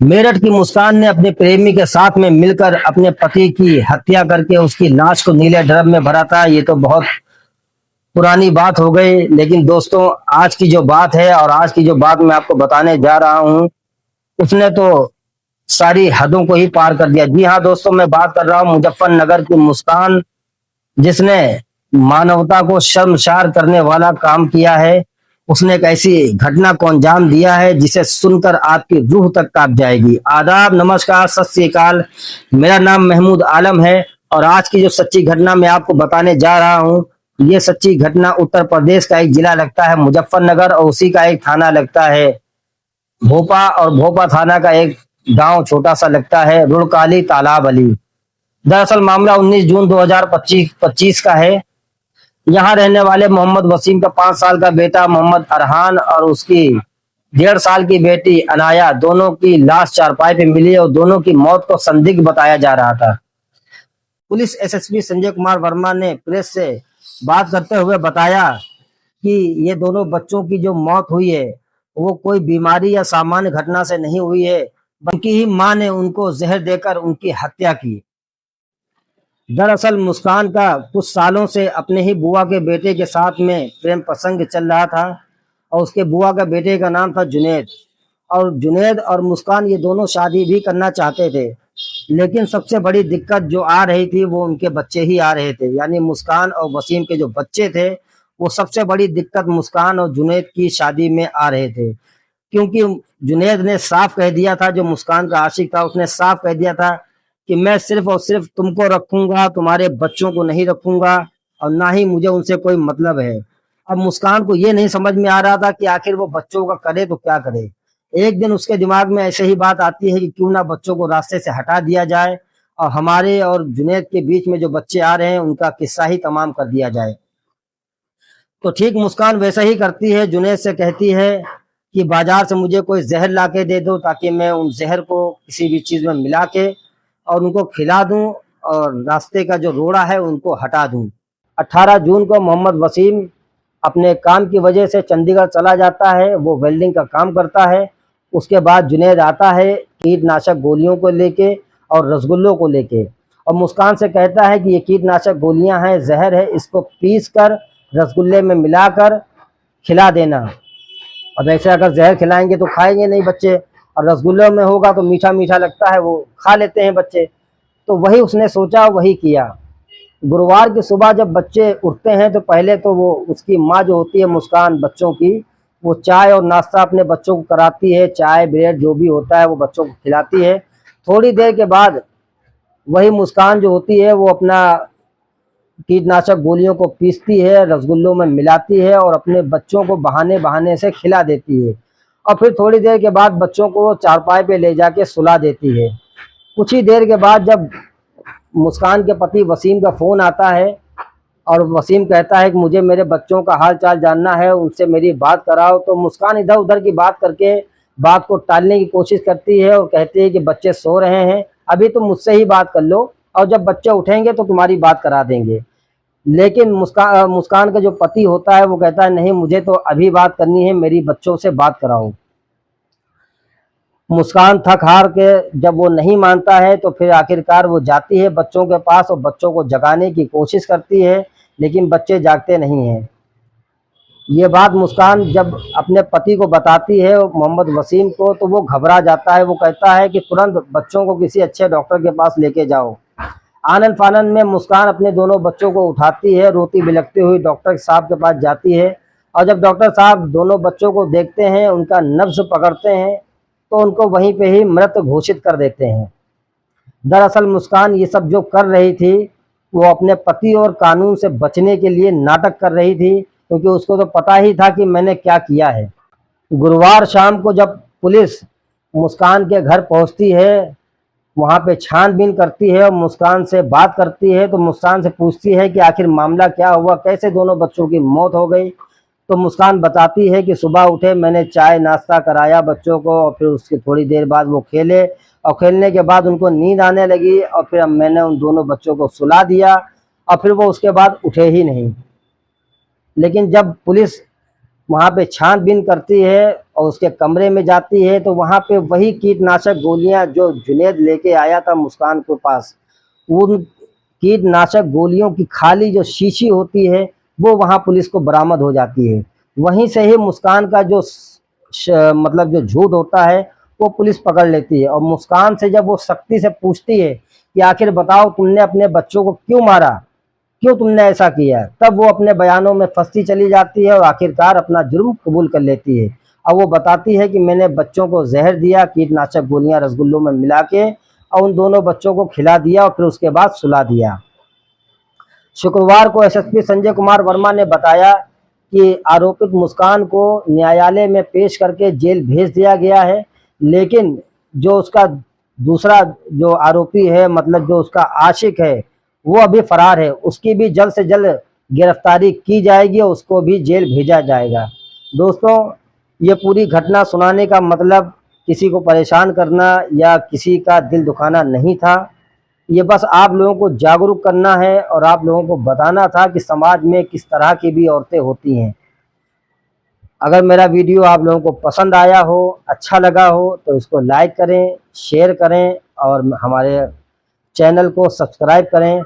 मेरठ की मुस्कान ने अपने प्रेमी के साथ में मिलकर अपने पति की हत्या करके उसकी लाश को नीले ड्रम में भरा था। ये तो बहुत पुरानी बात हो गई, लेकिन दोस्तों आज की जो बात है और आज की जो बात मैं आपको बताने जा रहा हूँ, उसने तो सारी हदों को ही पार कर दिया। जी हाँ दोस्तों, मैं बात कर रहा हूँ मुजफ्फरनगर की मुस्कान, जिसने मानवता को शर्मसार करने वाला काम किया है। उसने एक ऐसी घटना को अंजाम दिया है जिसे सुनकर आपकी रूह तक कांप जाएगी। आदाब, नमस्कार, सत श्री अकाल। मेरा नाम महमूद आलम है और आज की जो सच्ची घटना मैं आपको बताने जा रहा हूँ, ये सच्ची घटना उत्तर प्रदेश का एक जिला लगता है मुजफ्फरनगर, और उसी का एक थाना लगता है भोपा, और भोपा थाना का एक गांव छोटा सा लगता है रुड़काली तालाब अली। दरअसल मामला 19 जून 2025 का है। यहाँ रहने वाले मोहम्मद वसीम का 5 साल का बेटा मोहम्मद अरहान और उसकी 1.5 साल की बेटी अनाया, दोनों की लाश चारपाई पे मिली और दोनों की मौत को संदिग्ध बताया जा रहा था। पुलिस एसएसपी संजय कुमार वर्मा ने प्रेस से बात करते हुए बताया कि ये दोनों बच्चों की जो मौत हुई है वो कोई बीमारी या सामान्य घटना से नहीं हुई है, बल्कि ही मां ने उनको जहर देकर उनकी हत्या की। दरअसल मुस्कान का कुछ सालों से अपने ही बुआ के बेटे के साथ में प्रेम प्रसंग चल रहा था, और उसके बुआ का बेटे का नाम था जुनेद। और जुनेद और मुस्कान ये दोनों शादी भी करना चाहते थे, लेकिन सबसे बड़ी दिक्कत जो आ रही थी वो उनके बच्चे ही आ रहे थे। यानी मुस्कान और वसीम के जो बच्चे थे, वो सबसे बड़ी दिक्कत मुस्कान और जुनेद की शादी में आ रहे थे। क्योंकि जुनेद ने साफ कह दिया था, जो मुस्कान का आशिक था उसने साफ कह दिया था कि मैं सिर्फ और सिर्फ तुमको रखूंगा, तुम्हारे बच्चों को नहीं रखूंगा, और ना ही मुझे उनसे कोई मतलब है। अब मुस्कान को ये नहीं समझ में आ रहा था कि आखिर वो बच्चों का करे तो क्या करे। एक दिन उसके दिमाग में ऐसे ही बात आती है कि क्यों ना बच्चों को रास्ते से हटा दिया जाए और हमारे और जुनेद के बीच में जो बच्चे आ रहे हैं उनका किस्सा ही तमाम कर दिया जाए। तो ठीक मुस्कान वैसा ही करती है, जुनेद से कहती है कि बाजार से मुझे कोई जहर ला के दे दो, ताकि मैं उन जहर को किसी भी चीज में मिला के और उनको खिला दूं और रास्ते का जो रोड़ा है उनको हटा दूं। 18 जून को मोहम्मद वसीम अपने काम की वजह से चंडीगढ़ चला जाता है, वो वेल्डिंग का काम करता है। उसके बाद जुनेद आता है कीटनाशक गोलियों को लेके और रसगुल्लों को लेके, और मुस्कान से कहता है कि ये कीटनाशक गोलियां हैं, जहर है, इसको पीस कर रसगुल्ले में मिलाकर खिला देना। अब ऐसे अगर जहर खिलाएंगे तो खाएंगे नहीं बच्चे, और रसगुल्ले में होगा तो मीठा मीठा लगता है, वो खा लेते हैं बच्चे। तो वही उसने सोचा, वही किया। गुरुवार की सुबह जब बच्चे उठते हैं तो पहले तो वो उसकी माँ जो होती है मुस्कान बच्चों की, वो चाय और नाश्ता अपने बच्चों को कराती है, चाय ब्रेड जो भी होता है वो बच्चों को खिलाती है। थोड़ी देर के बाद वही मुस्कान जो होती है वो अपना कीटनाशक गोलियों को पीसती है, रसगुल्लों में मिलाती है और अपने बच्चों को बहाने बहाने से खिला देती है। और फिर थोड़ी देर के बाद बच्चों को चारपाई पे ले जाके सुला देती है। कुछ ही देर के बाद जब मुस्कान के पति वसीम का फोन आता है और वसीम कहता है कि मुझे मेरे बच्चों का हाल चाल जानना है, उनसे मेरी बात कराओ, तो मुस्कान इधर उधर की बात करके बात को टालने की कोशिश करती है और कहती है कि बच्चे सो रहे हैं, अभी तुम मुझसे ही बात कर लो, और जब बच्चे उठेंगे तो तुम्हारी बात करा देंगे। लेकिन मुस्कान का जो पति होता है वो कहता है नहीं, मुझे तो अभी बात करनी है, मेरी बच्चों से बात कराओ। मुस्कान थक हार के जब वो नहीं मानता है तो फिर आखिरकार वो जाती है बच्चों के पास और बच्चों को जगाने की कोशिश करती है, लेकिन बच्चे जागते नहीं हैं। ये बात मुस्कान जब अपने पति को बताती है मोहम्मद वसीम को, तो वो घबरा जाता है। वो कहता है कि तुरंत बच्चों को किसी अच्छे डॉक्टर के पास लेके जाओ। आनन फानन में मुस्कान अपने दोनों बच्चों को उठाती है, रोती बिलखती हुई डॉक्टर साहब के पास जाती है, और जब डॉक्टर साहब दोनों बच्चों को देखते हैं, उनका नब्ज पकड़ते हैं, तो उनको वहीं पे ही मृत घोषित कर देते हैं। दरअसल मुस्कान ये सब जो कर रही थी वो अपने पति और कानून से बचने के लिए नाटक कर रही थी, क्योंकि उसको तो पता ही था कि मैंने क्या किया है। गुरुवार शाम को जब पुलिस मुस्कान के घर पहुंचती है, वहां पे छानबीन करती है और मुस्कान से बात करती है, तो मुस्कान से पूछती है कि आखिर मामला क्या हुआ, कैसे दोनों बच्चों की मौत हो गई। तो मुस्कान बताती है कि सुबह उठे, मैंने चाय नाश्ता कराया बच्चों को, और फिर उसके थोड़ी देर बाद वो खेले, और खेलने के बाद उनको नींद आने लगी, और फिर मैंने उन दोनों बच्चों को सुला दिया, और फिर वो उसके बाद उठे ही नहीं। लेकिन जब पुलिस वहाँ पे छानबीन करती है और उसके कमरे में जाती है तो वहाँ पे वही कीटनाशक गोलियाँ जो जुनैद लेके आया था मुस्कान के पास, उन कीटनाशक गोलियों की खाली जो शीशी होती है वो वहाँ पुलिस को बरामद हो जाती है। वहीं से ही मुस्कान का जो मतलब जो झूठ होता है वो पुलिस पकड़ लेती है। और मुस्कान से जब वो सख्ती से पूछती है कि आखिर बताओ तुमने अपने बच्चों को क्यों मारा, क्यों तुमने ऐसा किया, तब वो अपने बयानों में फंसती चली जाती है और आखिरकार अपना जुर्म कबूल कर लेती है। अब वो बताती है कि मैंने बच्चों को जहर दिया, कीटनाशक गोलियां रसगुल्लों में मिला के, और उन दोनों बच्चों को खिला दिया और फिर उसके बाद सुला दिया। शुक्रवार को एसएसपी संजय कुमार वर्मा ने बताया कि आरोपित मुस्कान को न्यायालय में पेश करके जेल भेज दिया गया है, लेकिन जो उसका दूसरा जो आरोपी है, मतलब जो उसका आशिक है, वो अभी फरार है। उसकी भी जल्द से जल्द गिरफ्तारी की जाएगी और उसको भी जेल भेजा जाएगा। दोस्तों, ये पूरी घटना सुनाने का मतलब किसी को परेशान करना या किसी का दिल दुखाना नहीं था। ये बस आप लोगों को जागरूक करना है और आप लोगों को बताना था कि समाज में किस तरह की भी औरतें होती हैं। अगर मेरा वीडियो आप लोगों को पसंद आया हो, अच्छा लगा हो, तो इसको लाइक करें, शेयर करें और हमारे चैनल को सब्सक्राइब करें।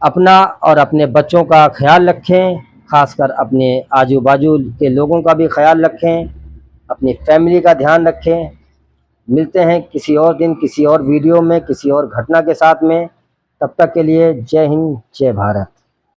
अपना और अपने बच्चों का ख्याल रखें, खासकर अपने आजू बाजू के लोगों का भी ख्याल रखें, अपनी फैमिली का ध्यान रखें। मिलते हैं किसी और दिन, किसी और वीडियो में, किसी और घटना के साथ में। तब तक के लिए जय हिंद, जय भारत।